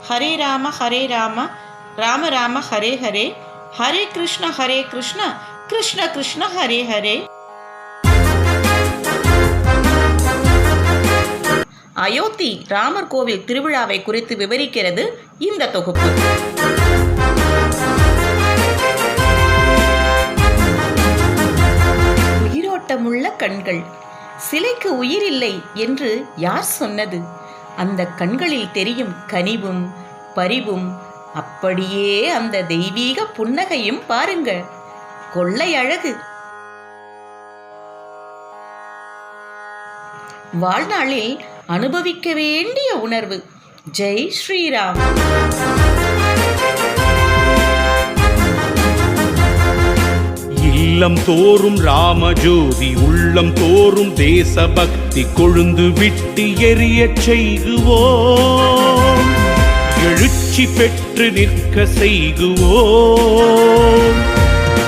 ஹரே ராம ராம ராம ஹரே ஹரே, ஹரே கிருஷ்ண கிருஷ்ண கிருஷ்ண ஹரே ஹரே. அயோத்தி ராமர் கோவில் திருவிழாவை குறித்து விவரிக்கிறது இந்த தொகுப்பு. உயிரோட்டமுள்ள கண்கள். சிலைக்கு உயிரில்லை என்று யார் சொன்னது? அந்த கண்களில் தெரியும் கனிவும் பரிவும், அப்படியே அந்த தெய்வீக புன்னகையும் பாருங்க, கொள்ளை அழகு. வாழ்நாளில் அனுபவிக்க வேண்டிய உணர்வு. ஜெய் ஸ்ரீராம். இல்லம் தோறும் ராமஜோதி, உள்ளம் தோறும் தேசபக்தி கொழுந்து விட்டு எரியச் செய்குவோம், எழுச்சி பெற்று நிற்க செய்குவோம்.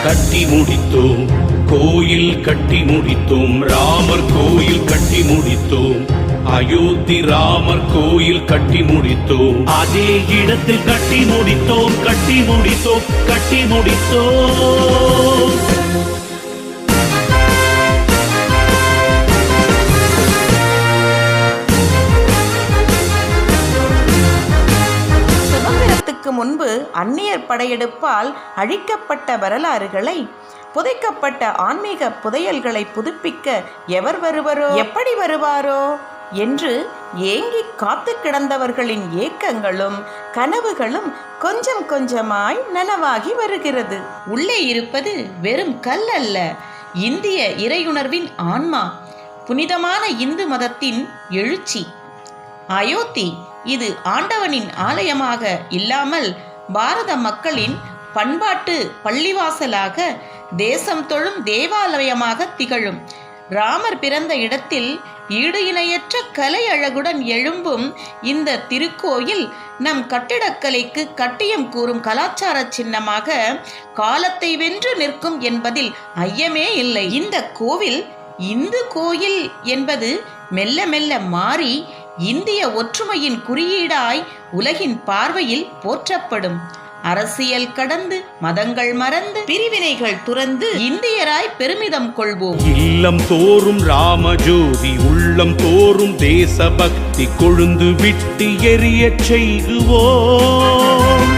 கட்டி முடித்தோம் கோயில், கட்டி முடித்தோம் ராமர் கோயில், கட்டி முடித்தோம் அயோத்தி ராமர் கோயில், கட்டி முடித்தோம் அதே இடத்தில் கட்டி முடித்தோம், கட்டி முடித்தோம், கட்டி முடித்தோம். சுதந்திரத்துக்கு முன்பு அந்நியர் படையெடுப்பால் அழிக்கப்பட்ட வரலாறுகளை, புதைக்கப்பட்ட ஆன்மீக புதையல்களை புதுப்பிக்க எவர் வருவரோ, எப்படி வருவாரோ என்று ஏங்கி காத்து கிடந்தவர்களின் ஏக்கங்களும் கனவுகளும் கொஞ்சம் கொஞ்சமாய் நனவாகி வருகிறது. உள்ளே இருப்பது வெறும் கல் அல்ல, இந்திய இறையுணர்வின் ஆன்மா, புனிதமான இந்து மதத்தின் எழுச்சி. அயோத்தி இது ஆண்டவனின் ஆலயமாக இல்லாமல் பாரத மக்களின் பண்பாட்டு பள்ளிவாசலாக, தேசம் தொழும் தேவாலயமாக திகழும். ராமர் பிறந்த இடத்தில் ஈடு இணையற்ற கலை அழகுடன் எழும்பும் இந்த திருக்கோயில் நம் கட்டிடக்கலைக்கு கட்டியம் கூறும் கலாச்சார சின்னமாக காலத்தை வென்று நிற்கும் என்பதில் ஐயமே இல்லை. இந்த கோவில் இந்து கோயில் என்பது மெல்ல மெல்ல மாறி இந்திய ஒற்றுமையின் குறியீடாய் உலகின் பார்வையில் போற்றப்படும். அரசியல் கடந்து, மதங்கள் மறந்து, பிரிவினைகள் துறந்து இந்தியராய் பெருமிதம் கொள்வோம். இல்லம் தோறும் ராமஜோதி, உள்ளம் தோறும் தேசபக்தி கொழுந்து விட்டு எரியச் செய்குவோம்,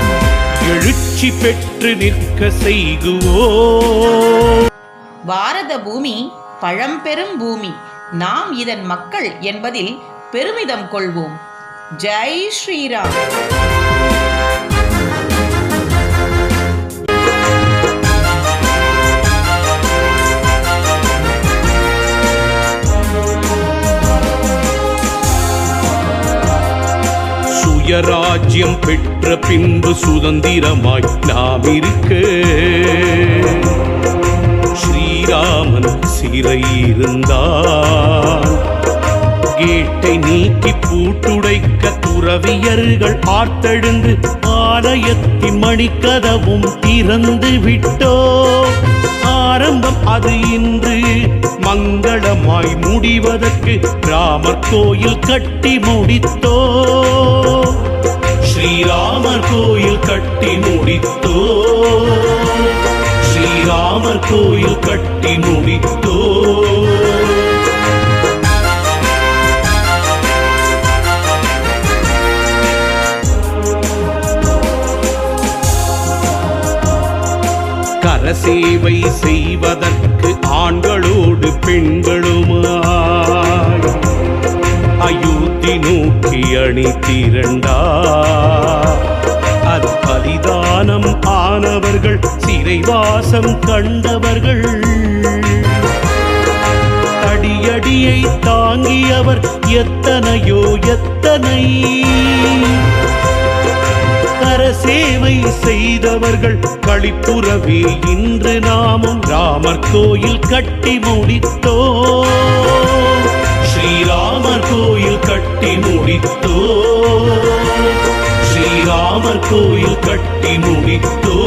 எழுச்சி பெற்று நிற்க செய்குவோம். பாரத பூமி பழம்பெரும் பூமி, நாம் இதன் மக்கள் என்பதில் பெருமிதம் கொள்வோம். ஜெய் ஸ்ரீராம். சுயராஜ்யம் பெற்ற பின்பு சுதந்திரமாய் நாம் இருக்க, ஸ்ரீராமன் சிறை இருந்தார். கேட்டை நீக்கி பூட்டுடைக்க துறவியர்கள் ஆர்த்தெழுந்து, ஆலயத்தின் மணிக்கதவும் திறந்து விட்டோ. ஆரம்பம் அது இன்று மங்களமாய் முடிவதற்கு ராமர் கோயில் கட்டி முடித்தோ, ஸ்ரீராமர் கோயில் கட்டி முடித்தோ, ஸ்ரீராமர் கோயில் கட்டி முடித்தோ. கரசேவை செய்வதற்கு ஆண்களோடு பெண்களுமாய் அயோத்தி நோக்கி அணி திரண்டார். அது பலிதானம் ஆனவர்கள், சிறைவாசம் கண்டவர்கள், அடியடியை தாங்கியவர் எத்தனையோ எத்தனை. கரசேவை செய்தவர்கள் களிப்புறவே இன்று நாமும் ராமர் கோயில் கட்டி முடித்தோ, ஸ்ரீராமர் கோயில் கட்டி முடித்தோ, ஸ்ரீராமர் கோயில் கட்டி முடித்தோ.